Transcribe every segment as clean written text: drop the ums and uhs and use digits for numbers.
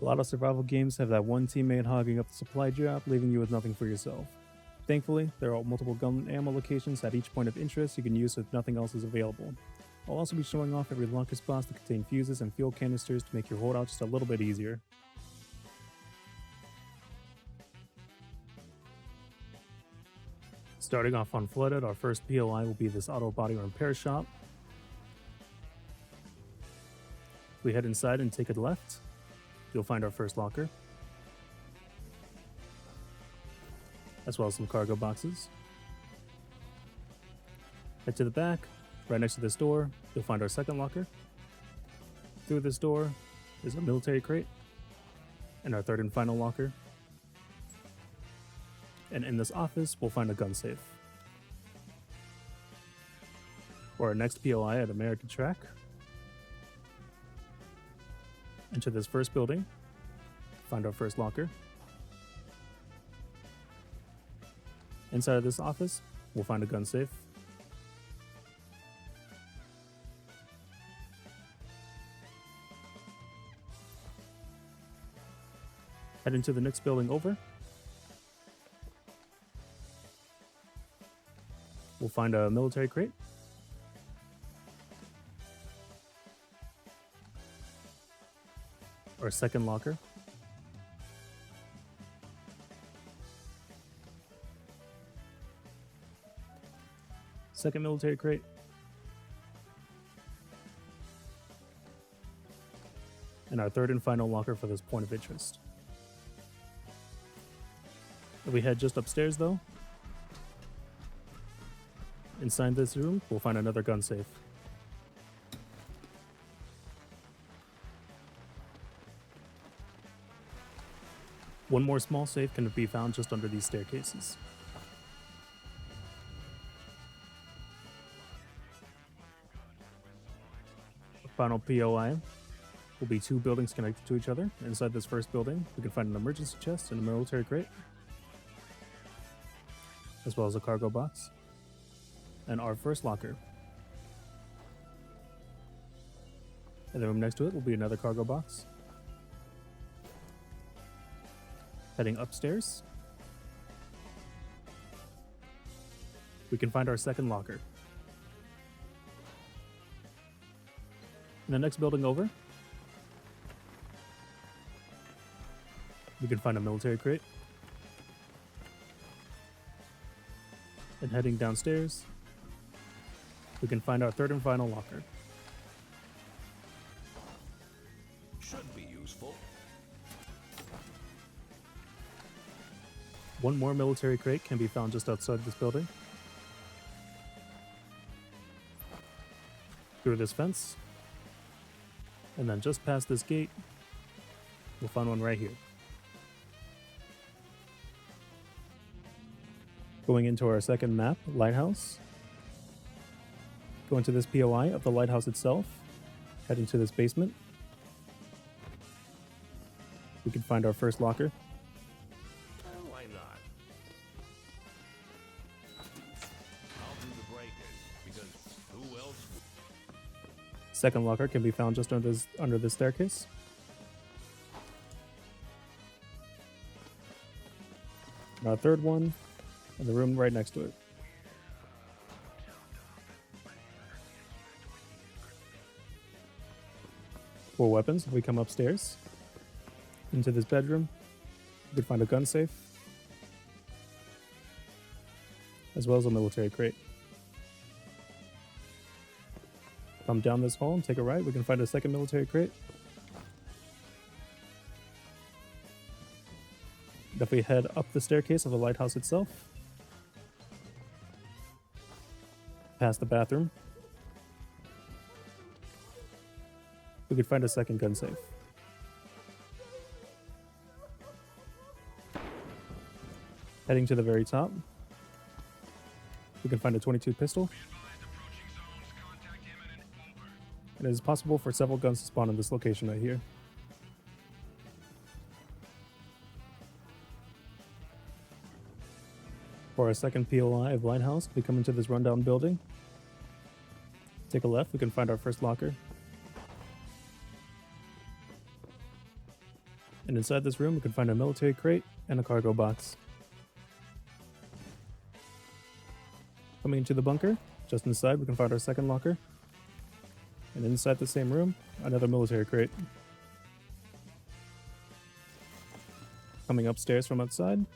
A lot of survival games have that one teammate hogging up the supply drop, leaving you with nothing for yourself. Thankfully, there are multiple gun and ammo locations at each point of interest you can use if nothing else is available. I'll also be showing off every locker spots that contain fuses and fuel canisters to make your holdout just a little bit easier. Starting off on Flooded, our first POI will be this auto body repair shop. If we head inside and take a left, you'll find our first locker, as well as some cargo boxes. Head to the back, right next to this door, you'll find our second locker. Through this door is a military crate, and our third and final locker. And in this office, we'll find a gun safe. For our next POI at American Track, enter this first building, find our first locker. Inside of this office, we'll find a gun safe. Head into the next building over. We'll find a military crate. Our second locker. Second military crate. And our third and final locker for this point of interest. If we head just upstairs though, inside this room, we'll find another gun safe. One more small safe can be found just under these staircases. The final POI will be two buildings connected to each other. Inside this first building, we can find an emergency chest and a military crate, as well as a cargo box, and our first locker. And the room next to it will be another cargo box. Heading upstairs, we can find our second locker. In the next building over, we can find a military crate. And heading downstairs, we can find our third and final locker. Should be useful. One more military crate can be found just outside this building. Through this fence, and then just past this gate, we'll find one right here. Going into our second map, Lighthouse. Go into this POI of the lighthouse itself, head into this basement. We can find our first locker. Why not? I'll do the breakers, because who else would? Second locker can be found just under this staircase. And our third one, in the room right next to it. For weapons, if we come upstairs into this bedroom, we can find a gun safe, as well as a military crate. Come down this hall and take a right, we can find a second military crate. If we head up the staircase of the lighthouse itself, past the bathroom, we could find a second gun safe. Heading to the very top, we can find a 22 pistol. And it is possible for several guns to spawn in this location right here. For our second POI of Lighthouse, we come into this rundown building. Take a left, we can find our first locker. And inside this room, we can find a military crate and a cargo box. Coming into the bunker, just inside, we can find our second locker. And inside the same room, another military crate. Coming upstairs from outside, we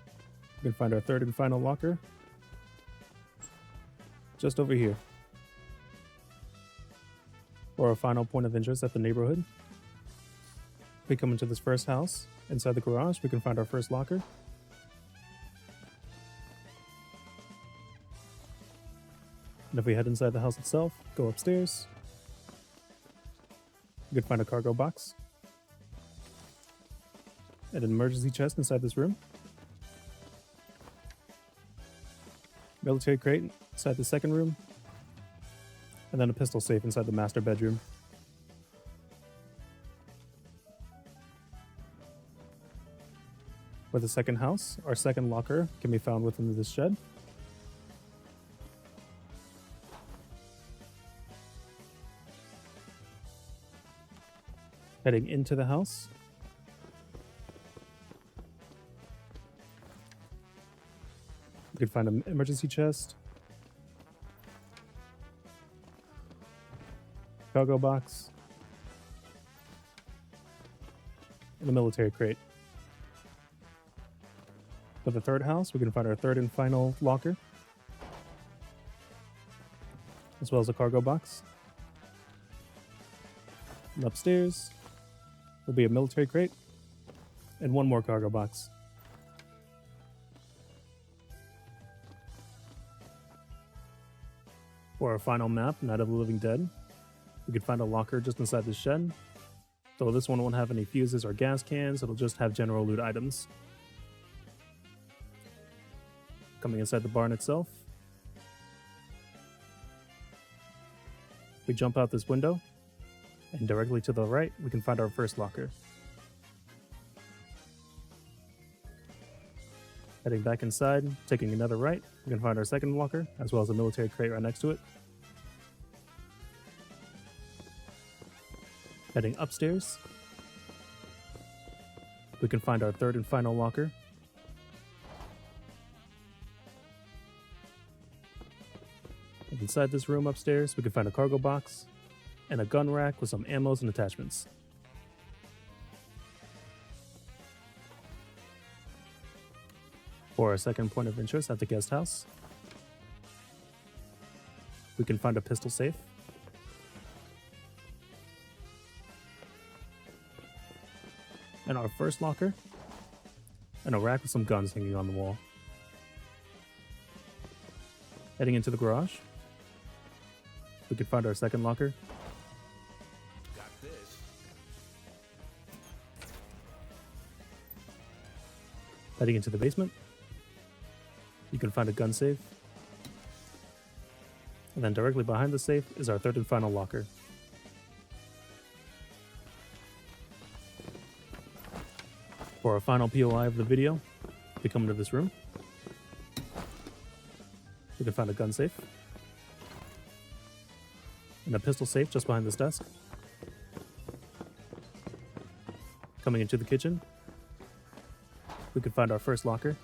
can find our third and final locker. Just over here. For our final point of interest at the neighborhood, we come into this first house. Inside the garage, we can find our first locker. And if we head inside the house itself, go upstairs, we can find a cargo box and an emergency chest inside this room. Military crate inside the second room, and then a pistol safe inside the master bedroom. For the second house, our second locker can be found within this shed. Heading into the house, you can find an emergency chest, cargo box, and a military crate. For the third house, we can find our third and final locker, as well as a cargo box. And upstairs will be a military crate and one more cargo box. For our final map, Night of the Living Dead, we could find a locker just inside the shed. Though this one won't have any fuses or gas cans, it'll just have general loot items. Coming inside the barn itself, we jump out this window, and directly to the right, we can find our first locker. Heading back inside, taking another right, we can find our second locker, as well as a military crate right next to it. Heading upstairs, we can find our third and final locker. And inside this room upstairs, we can find a cargo box and a gun rack with some ammos and attachments. For our second point of interest at the guest house, we can find a pistol safe, and our first locker, and a rack with some guns hanging on the wall. Heading into the garage, we can find our second locker, Got this. heading into the basement, you can find a gun safe, and then directly behind the safe is our third and final locker. For our final POI of the video, we come into this room. We can find a gun safe, and a pistol safe just behind this desk. Coming into the kitchen, we can find our first locker.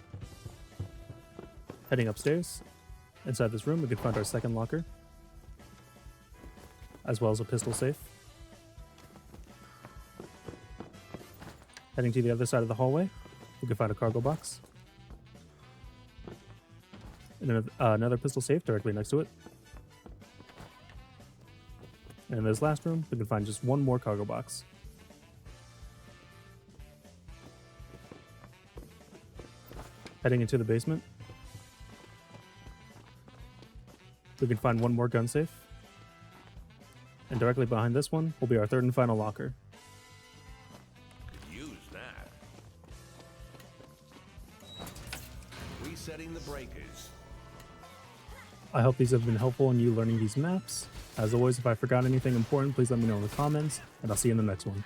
Heading upstairs, inside this room, we can find our second locker, as well as a pistol safe. Heading to the other side of the hallway, we can find a cargo box, and another pistol safe directly next to it. And in this last room, we can find just one more cargo box. Heading into the basement, we can find one more gun safe. And directly behind this one will be our third and final locker. Use that. Resetting the breakers. I hope these have been helpful in you learning these maps. As always, if I forgot anything important, please let me know in the comments, and I'll see you in the next one.